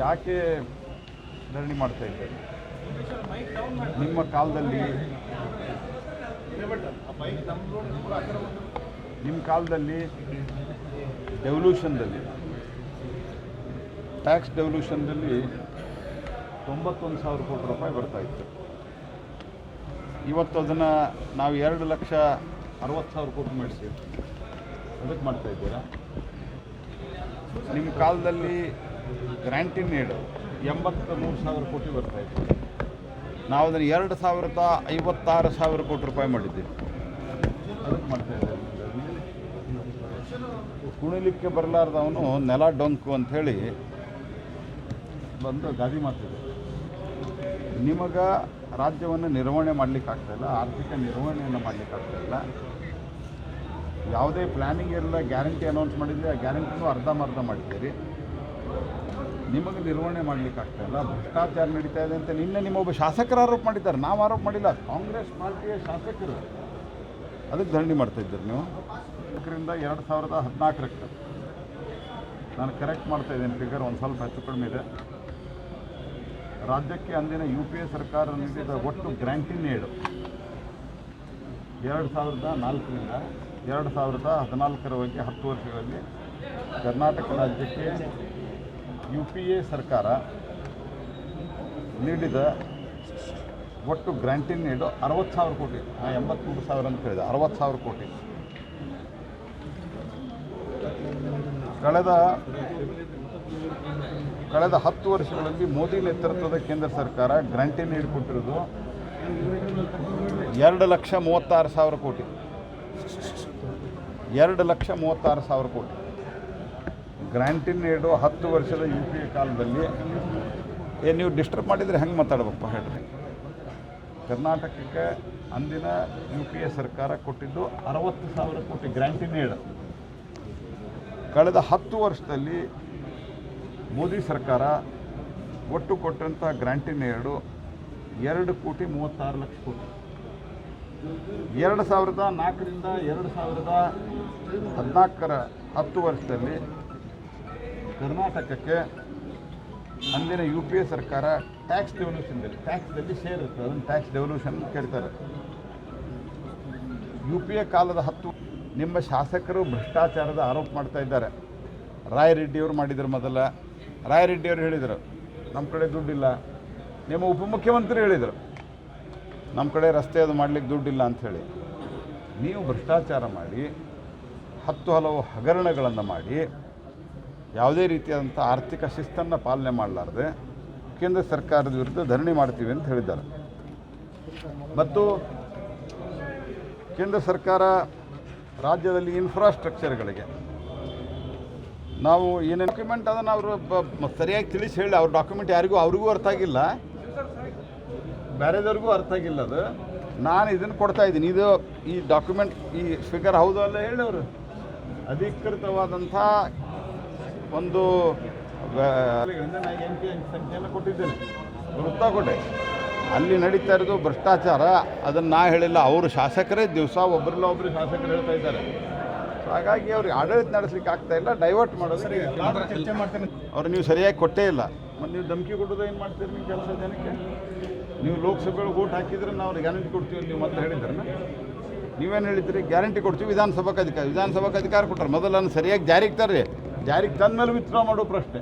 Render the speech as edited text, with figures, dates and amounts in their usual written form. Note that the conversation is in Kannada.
ಯಾಕೆ ಧರಣಿ ಮಾಡ್ತಾ ಇದ್ದಾರೆ? ನಿಮ್ಮ ಕಾಲದಲ್ಲಿ ಡೆವಲ್ಯೂಷನ್ದಲ್ಲಿ ಟ್ಯಾಕ್ಸ್ ಡೆವಲ್ಯೂಷನ್ದಲ್ಲಿ 91,000 ಕೋಟಿ ರೂಪಾಯಿ ಬರ್ತಾಯಿತ್ತು. ಇವತ್ತು ಅದನ್ನು ನಾವು 2,60,000 ಕೋಟಿ ಮಾಡಿಸಿ ಅದಕ್ಕೆ ಮಾಡ್ತಾಯಿದ್ದೀರಾ? ನಿಮ್ಮ ಕಾಲದಲ್ಲಿ ಗ್ರ್ಯಾಂಟಿನ್ ಏಡ್ 83,000 ಕೋಟಿ ಬರ್ತಾಯಿತ್ತು. ನಾವು ಅದನ್ನು 2,56,000 ಕೋಟಿ ರೂಪಾಯಿ ಮಾಡಿದ್ದೀವಿ. ಅದಕ್ಕೆ ಮಾಡ್ತಾಯಿದ್ದೀವಿ. ಕುಣಿಲಿಕ್ಕೆ ಬರಲಾರ್ದವನು ನೆಲ ಡೊಂಕು ಅಂಥೇಳಿ ಬಂದು ಗಾದಿ ಮಾಡ್ತಿದ್ದೆ. ನಿಮಗೆ ರಾಜ್ಯವನ್ನು ನಿರ್ವಹಣೆ ಮಾಡಲಿಕ್ಕಾಗ್ತಾಯಿಲ್ಲ, ಆರ್ಥಿಕ ನಿರ್ವಹಣೆಯನ್ನು ಮಾಡಲಿಕ್ಕಾಗ್ತಾಯಿಲ್ಲ. ಯಾವುದೇ ಪ್ಲ್ಯಾನಿಂಗ್ ಇರಲ್ಲ, ಗ್ಯಾರಂಟಿ ಅನೌನ್ಸ್ ಮಾಡಿದರೆ ಆ ಗ್ಯಾರಂಟಿನೂ ಅರ್ಧಂಬರ್ಧ ಮಾಡಿದ್ದೀರಿ. ನಿಮಗೆ ನಿರ್ವಹಣೆ ಮಾಡಲಿಕ್ಕಾಗ್ತಾಯಿಲ್ಲ, ಭ್ರಷ್ಟಾಚಾರ ನಡೀತಾ ಇದೆ ಅಂತ ನಿನ್ನೆ ನಿಮ್ಮೊಬ್ಬ ಶಾಸಕರು ಆರೋಪ ಮಾಡಿದ್ದಾರೆ. ನಾವು ಆರೋಪ ಮಾಡಿಲ್ಲ, ಕಾಂಗ್ರೆಸ್ ಪಾರ್ಟಿಯ ಶಾಸಕರು ಅದಕ್ಕೆ ಧರಣಿ ಮಾಡ್ತಾಯಿದ್ದೀರಿ ನೀವು. ಅದರಿಂದ 2014 ನಾನು ಕರೆಕ್ಟ್ ಮಾಡ್ತಾಯಿದ್ದೇನೆ, ಫಿಗರ್ ಒಂದು ಸ್ವಲ್ಪ ಹೆಚ್ಚು ಕಡಿಮೆ ಇದೆ. ರಾಜ್ಯಕ್ಕೆ ಅಂದಿನ UPA ಸರ್ಕಾರ ನೀಡಿದ ಒಟ್ಟು ಗ್ರ್ಯಾಂಟಿನ್ ಏಡ್ 2004ರಿಂದ 2014ರವರೆಗೆ 10 ವರ್ಷಗಳಲ್ಲಿ ಕರ್ನಾಟಕ ರಾಜ್ಯಕ್ಕೆ UPA ಸರ್ಕಾರ ನೀಡಿದ ಒಟ್ಟು ಗ್ರ್ಯಾಂಟಿನ್ ಏಡು 60,000 ಕೋಟಿ. 83,000 ಅಂತ ಹೇಳಿದೆ, 60,000 ಕೋಟಿ. ಕಳೆದ 10 ವರ್ಷಗಳಲ್ಲಿ ಮೋದಿ ನೇತೃತ್ವದ ಕೇಂದ್ರ ಸರ್ಕಾರ ಗ್ರ್ಯಾಂಟಿನ್ ಏಡ್ ಕೊಟ್ಟಿರೋದು 2,36,000 ಕೋಟಿ. 2,36,000 ಕೋಟಿ ಗ್ರ್ಯಾಂಟಿನ್ ಏಡು 10 ವರ್ಷದ UPA ಕಾಲದಲ್ಲಿ. ನೀವು ಡಿಸ್ಟರ್ಬ್ ಮಾಡಿದರೆ ಹೆಂಗೆ ಮಾತಾಡ್ಬೇಕು ಹೇಳ್ರಿ? ಕರ್ನಾಟಕಕ್ಕೆ ಅಂದಿನ UPA ಸರ್ಕಾರ ಕೊಟ್ಟಿದ್ದು 60,000 ಕೋಟಿ ಗ್ರ್ಯಾಂಟಿನ್ ಏಡ್. ಕಳೆದ 10 ವರ್ಷದಲ್ಲಿ ಮೋದಿ ಸರ್ಕಾರ ಒಟ್ಟು ಕೊಟ್ಟಂಥ ಗ್ರ್ಯಾಂಟಿನ್ ಏಡು 2,36,00,000 ಕೋಟಿ. 2004ರಿಂದ 2014ರ 10 ವರ್ಷದಲ್ಲಿ ಕರ್ನಾಟಕಕ್ಕೆ ಅಂದಿನ UPA ಸರ್ಕಾರ ಟ್ಯಾಕ್ಸ್ ಟ್ಯಾಕ್ಸ್ದಲ್ಲಿ ಶೇರ್ ಇರ್ತದೆ, ಅದನ್ನು ಟ್ಯಾಕ್ಸ್ ಡೆವಲ್ಯೂಷನ್ ಕೇಳ್ತಾರೆ. UPA ಕಾಲದ 10 ನಿಮ್ಮ ಶಾಸಕರು ಭ್ರಷ್ಟಾಚಾರದ ಆರೋಪ ಮಾಡ್ತಾ ಇದ್ದಾರೆ. ರಾಯರೆಡ್ಡಿಯವರು ಮಾಡಿದರು. ಮೊದಲ ರಾಯರೆಡ್ಡಿಯವರು ಹೇಳಿದರು ನಮ್ಮ ಕಡೆ ದುಡ್ಡಿಲ್ಲ. ನಿಮ್ಮ ಉಪಮುಖ್ಯಮಂತ್ರಿ ಹೇಳಿದರು ನಮ್ಮ ಕಡೆ ರಸ್ತೆ ಅದು ಮಾಡಲಿಕ್ಕೆ ದುಡ್ಡಿಲ್ಲ ಅಂಥೇಳಿ. ನೀವು ಭ್ರಷ್ಟಾಚಾರ ಮಾಡಿ 10 ಹಲವು ಹಗರಣಗಳನ್ನು ಮಾಡಿ ಯಾವುದೇ ರೀತಿಯಾದಂಥ ಆರ್ಥಿಕ ಶಿಸ್ತನ್ನು ಪಾಲನೆ ಮಾಡಲಾರ್ದೆ ಕೇಂದ್ರ ಸರ್ಕಾರದ ವಿರುದ್ಧ ಧರಣಿ ಮಾಡ್ತೀವಿ ಅಂತ ಹೇಳಿದ್ದಾರೆ. ಮತ್ತು ಕೇಂದ್ರ ಸರ್ಕಾರ ರಾಜ್ಯದಲ್ಲಿ ಇನ್ಫ್ರಾಸ್ಟ್ರಕ್ಚರ್ಗಳಿಗೆ ನಾವು ಏನೇನು ಡಾಕ್ಯುಮೆಂಟ್ ಅದನ್ನು ಅವರು ಸರಿಯಾಗಿ ತಿಳಿಸಿ ಹೇಳಿ. ಅವ್ರ ಡಾಕ್ಯುಮೆಂಟ್ ಅವ್ರಿಗೂ ಅರ್ಥ ಆಗಿಲ್ಲ, ಬೇರೆದವ್ರಿಗೂ ಅರ್ಥ ಆಗಿಲ್ಲ. ಅದು ನಾನು ಇದನ್ನು ಕೊಡ್ತಾಯಿದ್ದೀನಿ, ಇದು ಈ ಡಾಕ್ಯುಮೆಂಟ್ ಈ ಫಿಗರ್ ಹೌದು ಅಲ್ಲ ಹೇಳಿ. ಅವರು ಅಧಿಕೃತವಾದಂಥ ಒಂದು ಸಂಖ್ಯೆಯನ್ನು ಕೊಟ್ಟಿದ್ದೇನೆ, ವೃತ್ತ ಕೊಟ್ಟೆ. ಅಲ್ಲಿ ನಡೀತಾ ಇರೋದು ಭ್ರಷ್ಟಾಚಾರ, ಅದನ್ನು ನಾ ಹೇಳಿಲ್ಲ, ಅವರು ಶಾಸಕರೇ ದಿವಸ ಒಬ್ಬರಿಲ್ಲ ಒಬ್ಬರು ಶಾಸಕರು ಹೇಳ್ತಾ ಇದ್ದಾರೆ. ಹಾಗಾಗಿ ಅವ್ರಿಗೆ ಆಡಳಿತ ನಡೆಸಲಿಕ್ಕೆ ಆಗ್ತಾಯಿಲ್ಲ, ಡೈವರ್ಟ್ ಮಾಡೋದು ಚರ್ಚೆ ಮಾಡ್ತೇನೆ. ಅವ್ರು ನೀವು ಸರಿಯಾಗಿ ಕೊಟ್ಟೇ ಇಲ್ಲ, ಮತ್ತು ನೀವು ಧಮಕಿ ಕೊಡೋದು ಏನು ಮಾಡ್ತೀರಿ ನೀವು ಕೆಲಸ ಜನಕ್ಕೆ? ನೀವು ಲೋಕಸಭೆಗೆ ಓಟ್ ಹಾಕಿದ್ರೆ ನಾವು ಗ್ಯಾರಂಟಿ ಕೊಡ್ತೀವಿ ನೀವು ಮೊದಲು ಹೇಳಿದ್ರನ್ನ. ನೀವೇನು ಹೇಳಿದ್ರಿ? ಗ್ಯಾರಂಟಿ ಕೊಡ್ತೀವಿ. ವಿಧಾನಸಭಾಕ್ಕೆ ಅಧಿಕಾರ ಕೊಟ್ಟರು. ಮೊದಲನ್ನು ಸರಿಯಾಗಿ ಜಾರಿಗೆ ತಂದ ಮೇಲೆ ವಿತ್ಡ್ರಾ ಮಾಡೋ ಪ್ರಶ್ನೆ.